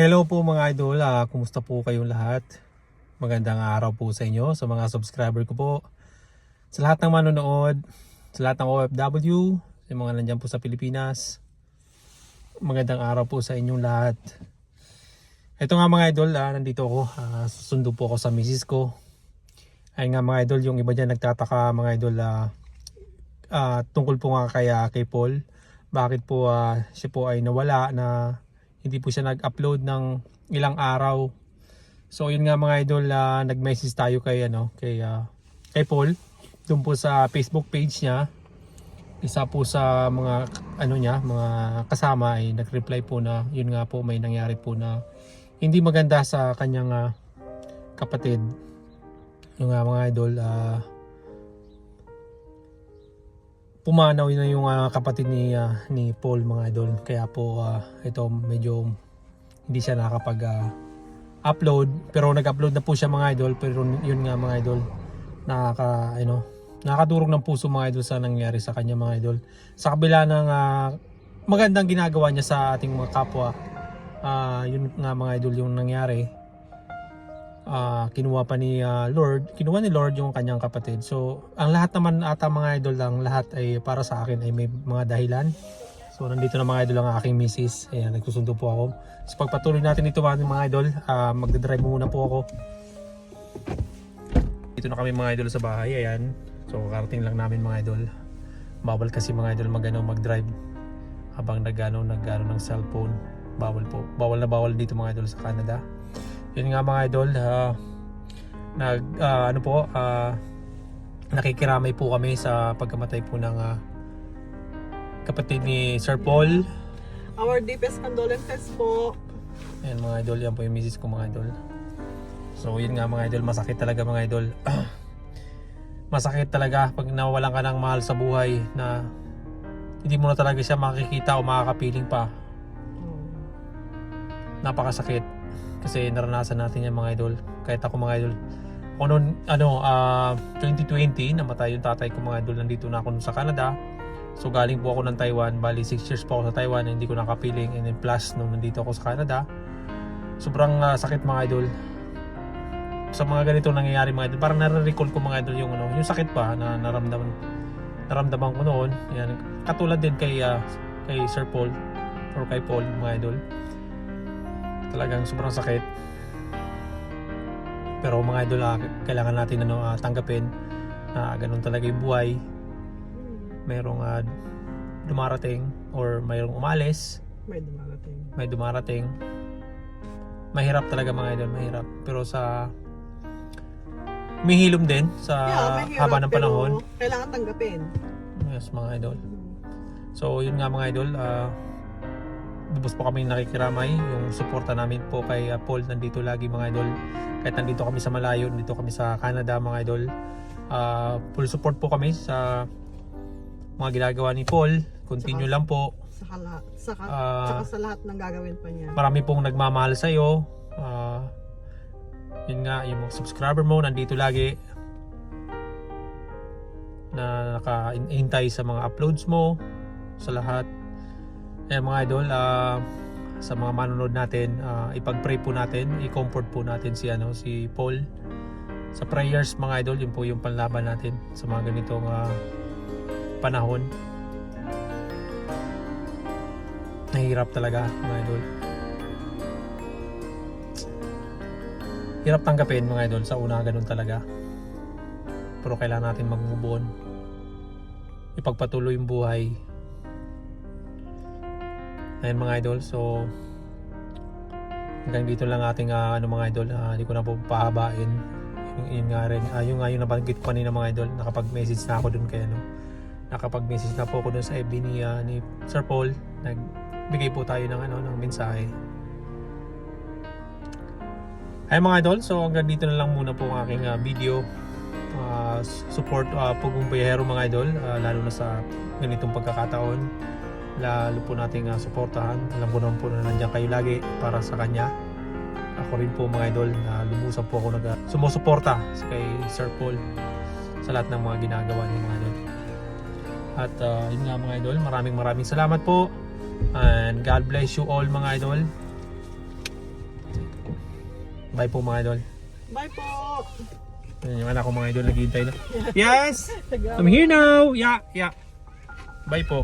Hello po mga idol, kumusta po kayong lahat? Magandang araw po sa inyo, sa mga subscriber ko po, sa lahat ng manonood, sa lahat ng OFW, sa mga nandyan po sa Pilipinas. Magandang araw po sa inyong lahat. Ito nga mga idol, nandito ako, susundo po ako sa misis ko. Ayun nga mga idol, yung iba dyan nagtataka mga idol, tungkol po nga kay Paul. Bakit po siya po ay nawala na hindi po siya nag-upload ng ilang araw. So yun nga mga idol, nag-message tayo kay Paul doon po sa Facebook page niya. Isa po sa mga mga kasama ay nag-reply po na yun nga po may nangyari po na hindi maganda sa kanyang kapatid. Yung nga mga idol, pumanaw na yung kapatid ni Paul mga idol. Kaya po ito medyo hindi siya nakapag-upload, pero nag-upload na po siya mga idol. Pero yun nga mga idol, nakakadurog ng puso mga idol sa nangyari sa kanya mga idol. Sa kabila ng magandang ginagawa niya sa ating mga kapwa, yun nga mga idol yung nangyari. Kinuha ni Lord yung kanyang kapatid. So ang lahat naman ata mga idol, lang lahat ay para sa akin ay may mga dahilan. So nandito na mga idol ang aking misis. Ayan, nagsusundo po ako. So pagpatuloy natin ito mga idol, magdadrive muna po ako. Dito na kami mga idol sa bahay. Ayan, so karating lang namin mga idol. Bawal kasi mga idol mag-drive habang nag ng cellphone. Bawal po, bawal na bawal dito mga idol sa Canada. Yun nga mga idol, nakikiramay po kami sa pagkamatay po ng kapatid ni Sir Paul. Our deepest condolences po. Ayan mga idol, yan po yung misis ko mga idol. So yun nga mga idol, masakit talaga mga idol. Masakit talaga pag nawalan ka ng mahal sa buhay na hindi mo na talaga siya makikita o makakapiling pa. Napakasakit. Kasi naranasan natin yan mga idol. Kahit ako mga idol, ako noon 2020 namatay yung tatay ko mga idol. Nandito na ako sa Canada. So galing po ako ng Taiwan. Bali 6 years po ako sa Taiwan, hindi ko nakapiling. And then plus nung nandito ako sa Canada, sobrang sakit mga idol. Sa mga ganito nangyayari mga idol, parang nare-recall ko mga idol yung sakit pa na naramdaman ko noon. Yan, katulad din kay Sir Paul or kay Paul mga idol. Talagang sobrang sakit. Pero mga idol, kailangan natin tanggapin na ganun talaga yung buhay. Mayroong dumarating or mayroong umalis. May dumarating. Mahirap talaga mga idol, mahirap. Pero may hilom din sa haba ng panahon. Kailangan tanggapin. Yes mga idol. So yun nga mga idol, lubos po kami nakikiramay. Yung suporta namin po kay Paul nandito lagi mga idol. Kahit nandito kami sa malayo, nandito kami sa Canada mga idol, full support po kami sa mga ginagawa ni Paul. Continue lang po. Saka sa lahat ng gagawin pa niya. Marami pong nagmamahal sa iyo. Yun nga, yung mga subscriber mo nandito lagi na nakahintay sa mga uploads mo, sa lahat. Mga idol, sa mga manonood natin, ipag-pray po natin, i-comfort po natin si Paul sa prayers mga idol. Yun po yung panlaban natin sa mga ganitong panahon. Nahirap talaga mga idol, hirap tanggapin mga idol. Sa una ganun talaga, pero kailangan natin mag-move on, ipagpatuloy yung buhay. Ayan mga idol, so hanggang dito lang ating mga idol, hindi ko na po pahabain. Yun nga rin, yung nabanggit ko kanina mga idol, nakapag-message na ako dun kay nakapag-message na po ako dun sa FB ni Sir Paul. Nagbigay po tayo ng mensahe. Ayan mga idol, so hanggang dito na lang muna po ang aking video. Support Pugong Bayahero mga idol, lalo na sa ganitong pagkakataon. Lalo po nating suportahan. Alam ko naman po na nandiyan kayo lagi para sa kanya. Ako rin po mga idol, lubusan po ako sumusuporta kay Sir Paul sa lahat ng mga ginagawa niya mga idol. At yun nga mga idol, maraming salamat po, and God bless you all mga idol. Bye po mga idol. Bye po! Yan yung anak ko mga idol naghihintay na. Yes! I'm here now! Yeah, yeah. Bye po.